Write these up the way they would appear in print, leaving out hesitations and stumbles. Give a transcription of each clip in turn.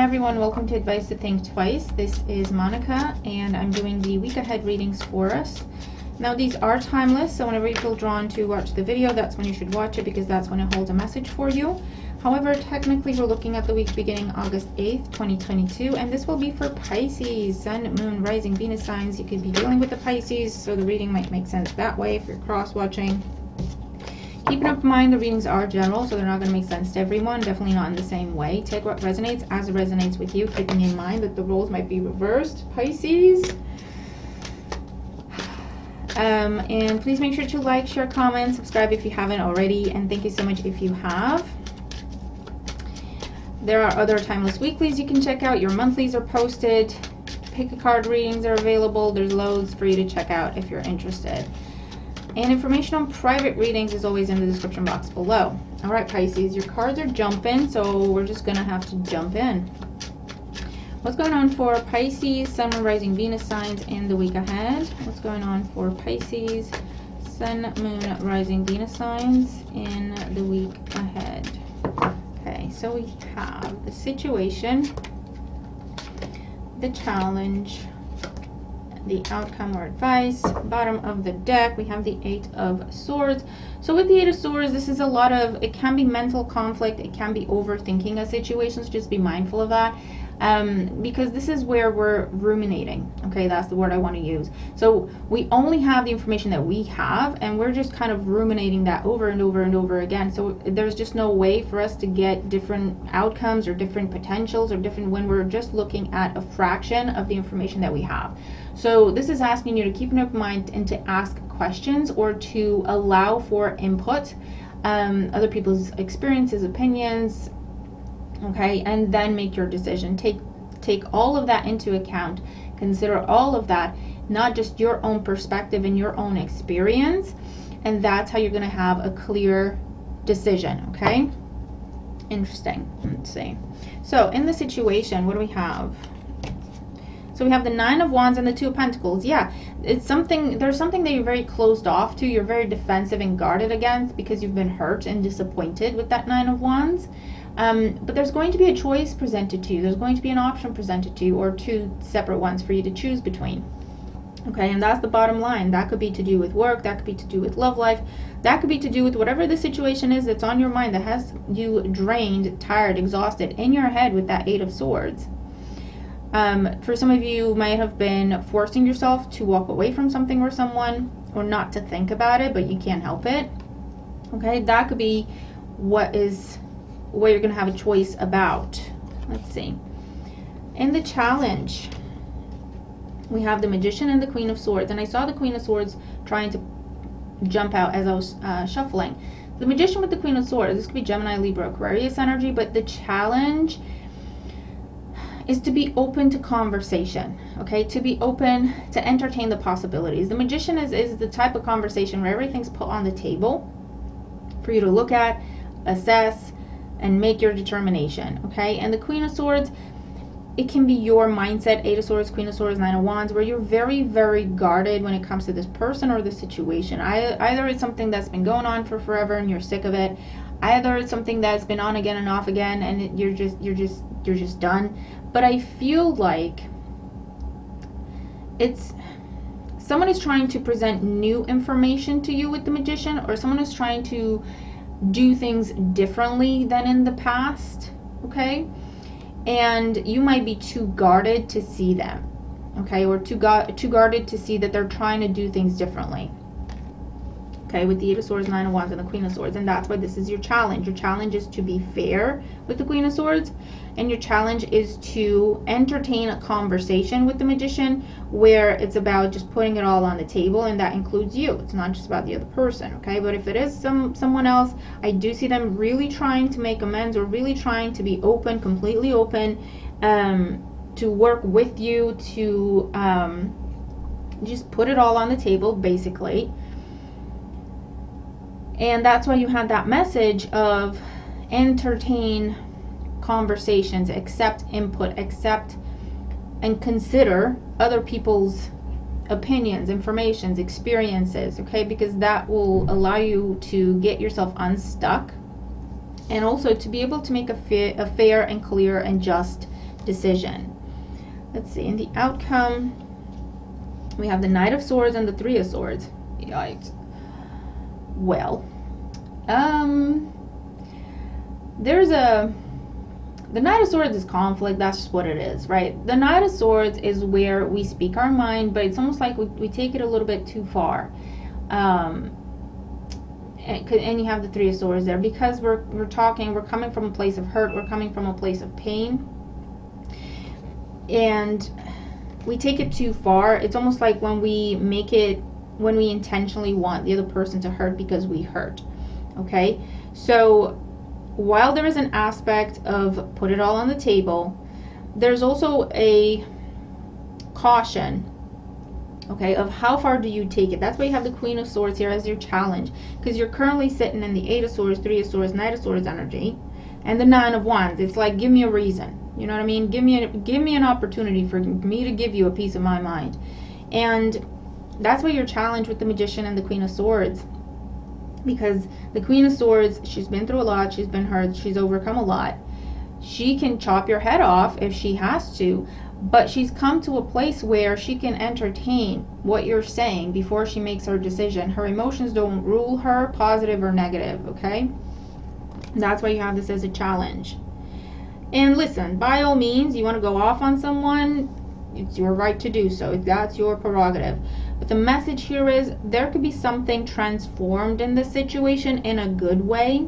everyone, welcome to Advice to Think Twice. This is Monica and I'm doing the week ahead readings for us. Now these are timeless, so whenever you feel drawn to watch the video, that's when you should watch it because that's when it holds a message for you. However, technically we're looking at the week beginning August 8th, 2022, and this will be for Pisces, Sun, Moon, Rising, Venus signs. You could be dealing with the Pisces, so the reading might make sense that way if you're cross-watching. Keeping in mind the readings are general, so they're not going to make sense to everyone, definitely not in the same way. Take what resonates as it resonates with you, keeping in mind that the roles might be reversed, Pisces. And please make sure to like, share, comment, subscribe if you haven't already, and thank you so much if you have. There are other timeless weeklies you can check out. Your monthlies are posted. Pick a card readings are available. There's loads for you to check out if you're interested. And information on private readings is always in the description box below. All right, Pisces, your cards are jumping, so we're just going to have to jump in. What's going on for Pisces, Sun, Moon, Rising, Venus signs in the week ahead? What's going on for Pisces, Sun, Moon, Rising, Venus signs in the week ahead? Okay, so we have the situation, the challenge, the outcome or advice. Bottom of the deck we have the Eight of Swords. So with the Eight of Swords, this is a lot of, it can be mental conflict, it can be overthinking a situation, so just be mindful of that, because this is where we're ruminating. Okay, that's the word I want to use. So we only have the information that we have, and we're just kind of ruminating that over and over and over again. So there's just no way for us to get different outcomes or different potentials or different when we're just looking at a fraction of the information that we have. So this is asking you to keep an open mind and to ask questions or to allow for input, other people's experiences, opinions, okay, and then make your decision. Take all of that into account. Consider all of that, not just your own perspective and your own experience, and that's how you're going to have a clear decision. Okay, interesting. Let's see. So in the situation, what do we have? So we have the Nine of Wands and the Two of Pentacles. Yeah, it's something, there's something that you're very closed off to. You're very defensive and guarded against because you've been hurt and disappointed with that Nine of Wands. But there's going to be a choice presented to you. There's going to be an option presented to you, or two separate ones for you to choose between. Okay, and that's the bottom line. That could be to do with work. That could be to do with love life. That could be to do with whatever the situation is that's on your mind that has you drained, tired, exhausted in your head with that Eight of Swords. For some of you might have been forcing yourself to walk away from something or someone, or not to think about it, but you can't help it. Okay, that could be what you're going to have a choice about. Let's see. In the challenge, we have the Magician and the Queen of Swords, and I saw the Queen of Swords trying to jump out as I was shuffling. The Magician with the Queen of Swords, this could be Gemini, Libra, Aquarius energy, but the challenge is to be open to conversation, okay? To be open to entertain the possibilities. The Magician is the type of conversation where everything's put on the table for you to look at, assess, and make your determination, okay? And the Queen of Swords, it can be your mindset, Eight of Swords, Queen of Swords, Nine of Wands, where you're very, very guarded when it comes to this person or this situation. Either it's something that's been going on for forever and you're sick of it. Either it's something that's been on again and off again and you're just done. But I feel like it's someone is trying to present new information to you with the Magician, or someone is trying to do things differently than in the past, okay? And you might be too guarded to see them, okay? Or too guarded to see that they're trying to do things differently. Okay, with the Eight of Swords, Nine of Wands, and the Queen of Swords. And that's why this is your challenge. Your challenge is to be fair with the Queen of Swords. And your challenge is to entertain a conversation with the Magician where it's about just putting it all on the table, and that includes you. It's not just about the other person, okay? But if it is someone else, I do see them really trying to make amends, or really trying to be open, completely open, to work with you, to just put it all on the table, basically. And that's why you had that message of entertain conversations, accept input, accept and consider other people's opinions, informations, experiences, okay? Because that will allow you to get yourself unstuck, and also to be able to make a fair and clear and just decision. Let's see, in the outcome, we have the Knight of Swords and the Three of Swords. Yikes. Well, the Knight of Swords is conflict. That's just what it is, right? The Knight of Swords is where we speak our mind, but it's almost like we take it a little bit too far. And you have the Three of Swords there because we're coming from a place of hurt. We're coming from a place of pain. And we take it too far. It's almost like when we intentionally want the other person to hurt because we hurt. Okay? So while there is an aspect of put it all on the table, there's also a caution, okay, of how far do you take it. That's why you have the Queen of Swords here as your challenge, because you're currently sitting in the Eight of Swords, Three of Swords, Knight of Swords energy, and the Nine of Wands. It's like, give me a reason. You know what I mean? Give me an opportunity for me to give you a piece of my mind. And that's why you're challenged with the Magician and the Queen of Swords. Because the Queen of Swords, she's been through a lot, she's been hurt, she's overcome a lot. She can chop your head off if she has to, but she's come to a place where she can entertain what you're saying before she makes her decision. Her emotions don't rule her, positive or negative, okay? That's why you have this as a challenge. And listen, by all means, you want to go off on someone, it's your right to do so. That's your prerogative. But the message here is there could be something transformed in this situation in a good way.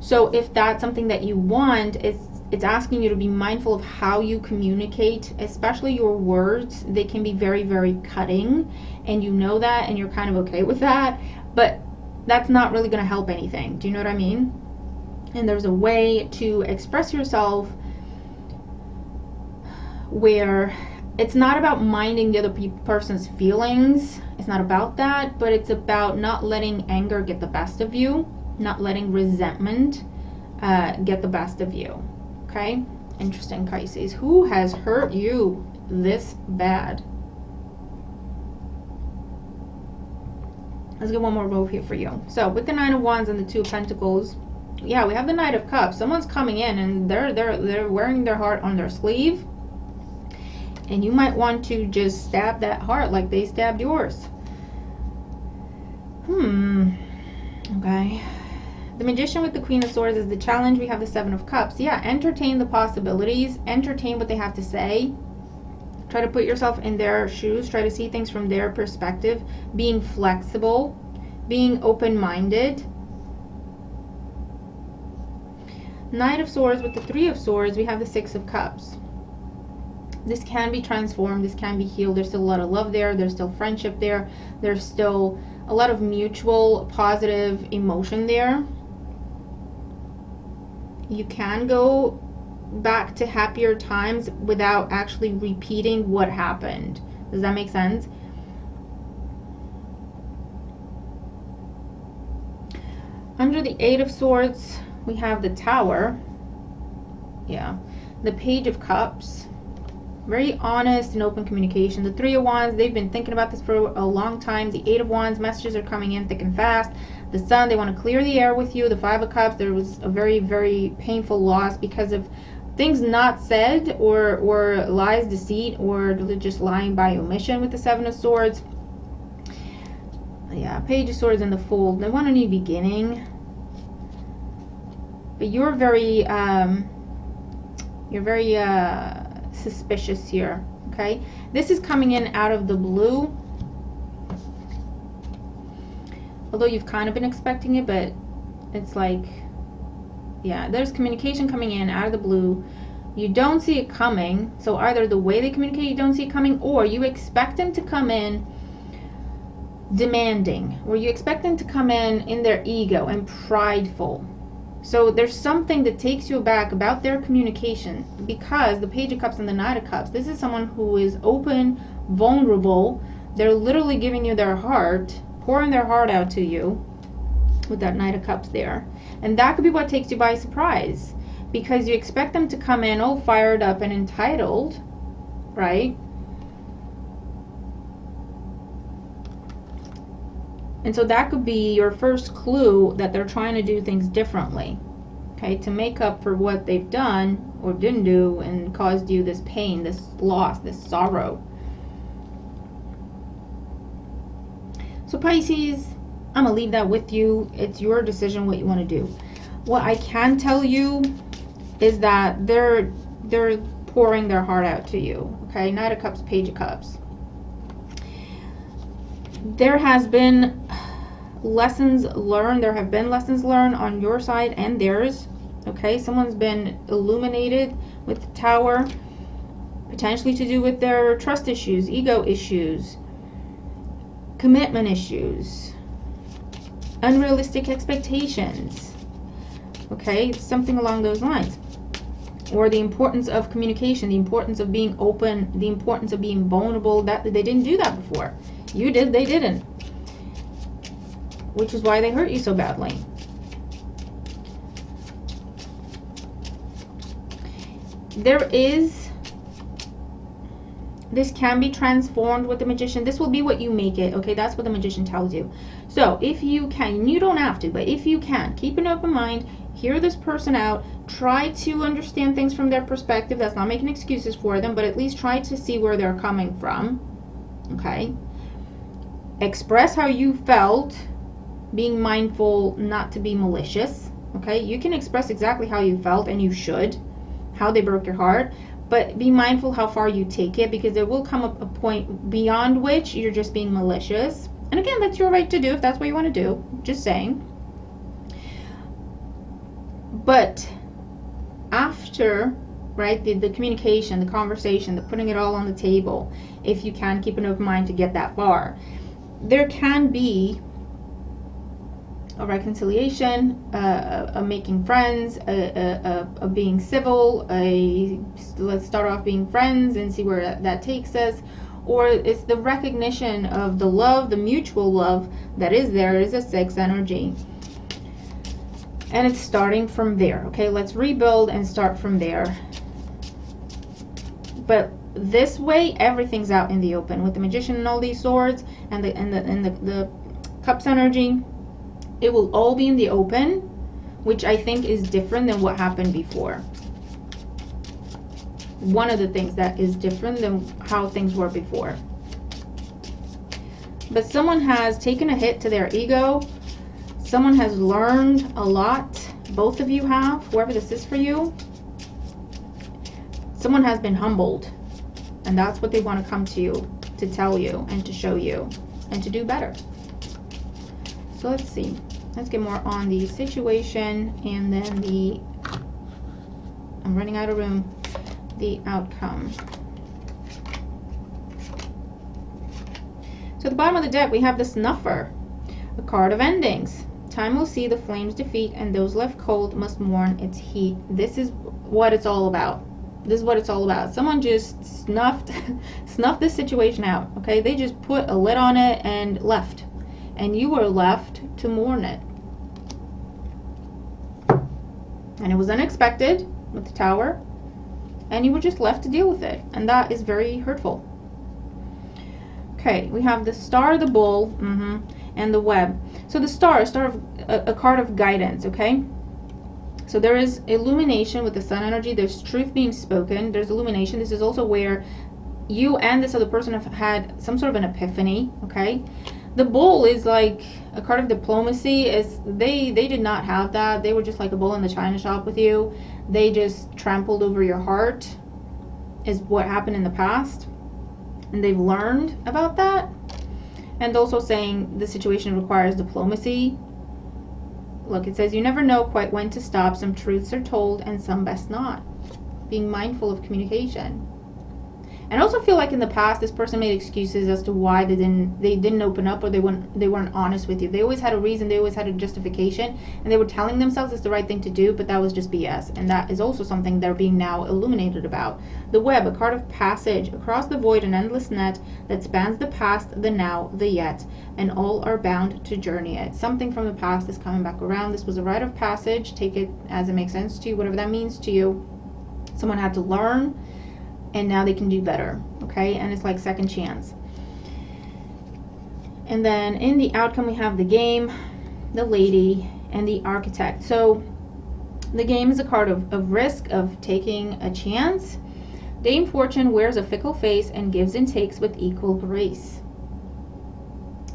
So if that's something that you want, it's asking you to be mindful of how you communicate, especially your words. They can be very, very cutting, and you know that, and you're kind of okay with that, but that's not really going to help anything. Do you know what I mean? And there's a way to express yourself where it's not about minding the other person's feelings. It's not about that, but it's about not letting anger get the best of you, not letting resentment get the best of you. Okay? Interesting, Pisces. Who has hurt you this bad? Let's get one more move here for you. So with the Nine of Wands and the Two of Pentacles, yeah, we have the Knight of Cups. Someone's coming in and they're wearing their heart on their sleeve. And you might want to just stab that heart like they stabbed yours. Okay. The Magician with the Queen of Swords is the challenge. We have the Seven of Cups. Yeah, entertain the possibilities. Entertain what they have to say. Try to put yourself in their shoes. Try to see things from their perspective. Being flexible. Being open-minded. Knight of Swords with the Three of Swords, we have the Six of Cups. This can be transformed, this can be healed. There's still a lot of love there, there's still friendship there, there's still a lot of mutual positive emotion there. You can go back to happier times without actually repeating what happened. Does that make sense? Under the Eight of Swords, we have the Tower. Yeah. The Page of Cups. Very honest and open communication. The Three of Wands, they've been thinking about this for a long time. The Eight of Wands, messages are coming in thick and fast. The Sun, they want to clear the air with you. The Five of Cups, there was a very, very painful loss because of things not said or lies, deceit, or just lying by omission with the Seven of Swords. Yeah, Page of Swords and the Fool. They want a new beginning. But you're very suspicious here, okay? This is coming in out of the blue. Although you've kind of been expecting it, but it's like, yeah, there's communication coming in out of the blue. You don't see it coming. So either the way they communicate, you don't see it coming, or you expect them to come in demanding, or you expect them to come in their ego and prideful. So there's something that takes you aback about their communication, because the Page of Cups and the Knight of Cups, this is someone who is open, vulnerable. They're literally giving you their heart, pouring their heart out to you with that Knight of Cups there. And that could be what takes you by surprise, because you expect them to come in all fired up and entitled, right? And so that could be your first clue that they're trying to do things differently. okay, to make up for what they've done or didn't do and caused you this pain, this loss, this sorrow. So Pisces, I'm gonna leave that with you. It's your decision what you want to do. What I can tell you is that they're pouring their heart out to you. Okay, Knight of Cups, Page of Cups. There has been lessons learned. There have been lessons learned on your side and theirs. Okay, someone's been illuminated with the Tower, potentially to do with their trust issues, ego issues, commitment issues, unrealistic expectations. Okay, something along those lines. Or the importance of communication, the importance of being open, the importance of being vulnerable. That they didn't do that before. You did, they didn't. Which is why they hurt you so badly. This can be transformed with the Magician. This will be what you make it, okay? That's what the Magician tells you. So if you can, you don't have to, but if you can, keep an open mind, hear this person out, try to understand things from their perspective. That's not making excuses for them, but at least try to see where they're coming from, okay? Express how you felt, being mindful not to be malicious, okay? You can express exactly how you felt, and you should, how they broke your heart, but be mindful how far you take it, because there will come a point beyond which you're just being malicious. And again, that's your right to do if that's what you want to do. Just saying. But after, right, the communication, the conversation, the putting it all on the table, if you can keep an open mind to get that far, there can be a reconciliation, a making friends, a being civil, let's start off being friends and see where that takes us. Or it's the recognition of the love, the mutual love that is there. Is a 6 energy. And it's starting from there. Okay, let's rebuild and start from there. But this way, everything's out in the open with the Magician and all these swords and the Cups energy. It will all be in the open, which I think is different than what happened before. One of the things that is different than how things were before. But someone has taken a hit to their ego. Someone has learned a lot. Both of you have, whoever this is for you. Someone has been humbled. And that's what they want to come to you, to tell you, and to show you, and to do better. So let's see. Let's get more on the situation, and then I'm running out of room, the outcome. So at the bottom of the deck, we have the Snuffer, a card of endings. Time will see the flames defeat, and those left cold must mourn its heat. This is what it's all about. This is what it's all about. Someone just snuffed this situation out, okay? They just put a lid on it and left. And you were left to mourn it. And it was unexpected with the Tower. And you were just left to deal with it. And that is very hurtful. Okay, we have the Star, the Bull, and the Web. So the Star of a card of guidance, okay? So there is illumination with the Sun energy. There's truth being spoken. There's illumination. This is also where you and this other person have had some sort of an epiphany, okay? The Bull is like a card of diplomacy. They did not have that. They were just like a bull in the china shop with you. They just trampled over your heart, is what happened in the past. And they've learned about that. And also saying the situation requires diplomacy. Look, it says you never know quite when to stop. Some truths are told and some best not. Being mindful of communication. And I also feel like in the past, this person made excuses as to why they didn't open up, or they weren't honest with you. They always had a reason, they always had a justification, and they were telling themselves it's the right thing to do, but that was just BS. And that is also something they're being now illuminated about. The Web, a card of passage, across the void, an endless net that spans the past, the now, the yet, and all are bound to journey it. Something from the past is coming back around. This was a rite of passage. Take it as it makes sense to you, whatever that means to you. Someone had to learn, and now they can do better, okay? And it's like second chance. And then in the outcome, we have the Game, the Lady, and the Architect. So The Game is a card of risk, of taking a chance. Dame Fortune wears a fickle face and gives and takes with equal grace.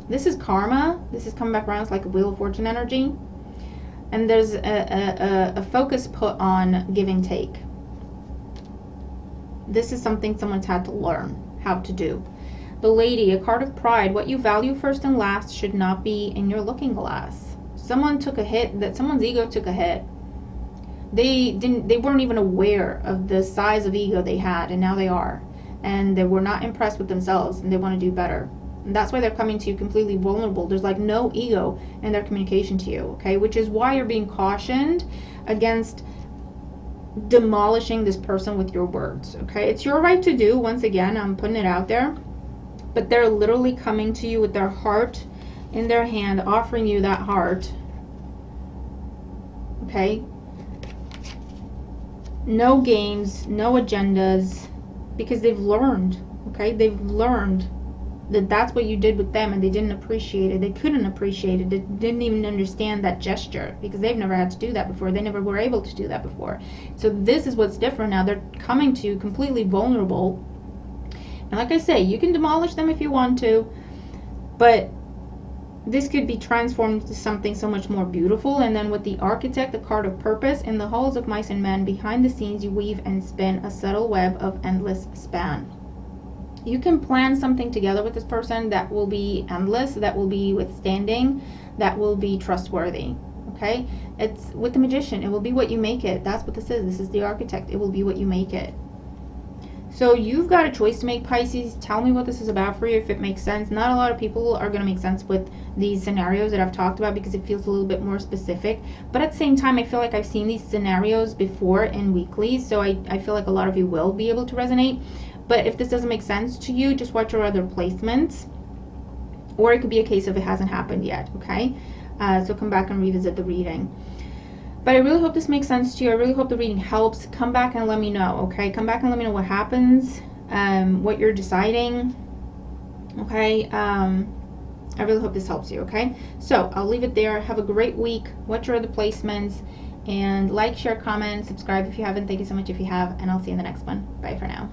This is karma. This is coming back around. It's like a Wheel of Fortune energy. And there's a focus put on give and take. This is something someone's had to learn how to do. The Lady, a card of pride. What you value first and last should not be in your looking glass. Someone took a hit, that someone's ego took a hit. They weren't even aware of the size of ego they had, and now they are. And they were not impressed with themselves, and they want to do better. And that's why they're coming to you completely vulnerable. There's like no ego in their communication to you, okay? Which is why you're being cautioned against demolishing this person with your words, okay? It's your right to do. Once again, I'm putting it out there. But they're literally coming to you with their heart in their hand, offering you that heart, okay? No games, no agendas, because they've learned, okay? They've learned that that's what you did with them, and they didn't appreciate it. They couldn't appreciate it. They didn't even understand that gesture because they've never had to do that before. They never were able to do that before. So this is what's different now. They're coming to you completely vulnerable. And like I say, you can demolish them if you want to, but this could be transformed to something so much more beautiful. And then with the Architect, the card of purpose, in the halls of mice and men, behind the scenes you weave and spin a subtle web of endless span. You can plan something together with this person that will be endless, that will be withstanding, that will be trustworthy, okay? It's with the Magician, it will be what you make it. That's what this is. This is the Architect. It will be what you make it. So you've got a choice to make, Pisces. Tell me what this is about for you, if it makes sense. Not a lot of people are going to make sense with these scenarios that I've talked about because it feels a little bit more specific. But at the same time, I feel like I've seen these scenarios before in weeklies, so I feel like a lot of you will be able to resonate. But if this doesn't make sense to you, just watch your other placements. Or it could be a case of it hasn't happened yet, okay? So come back and revisit the reading. But I really hope this makes sense to you. I really hope the reading helps. Come back and let me know, okay? Come back and let me know what happens, what you're deciding, okay? I really hope this helps you, okay? So I'll leave it there. Have a great week. Watch your other placements. And like, share, comment, subscribe if you haven't. Thank you so much if you have. And I'll see you in the next one. Bye for now.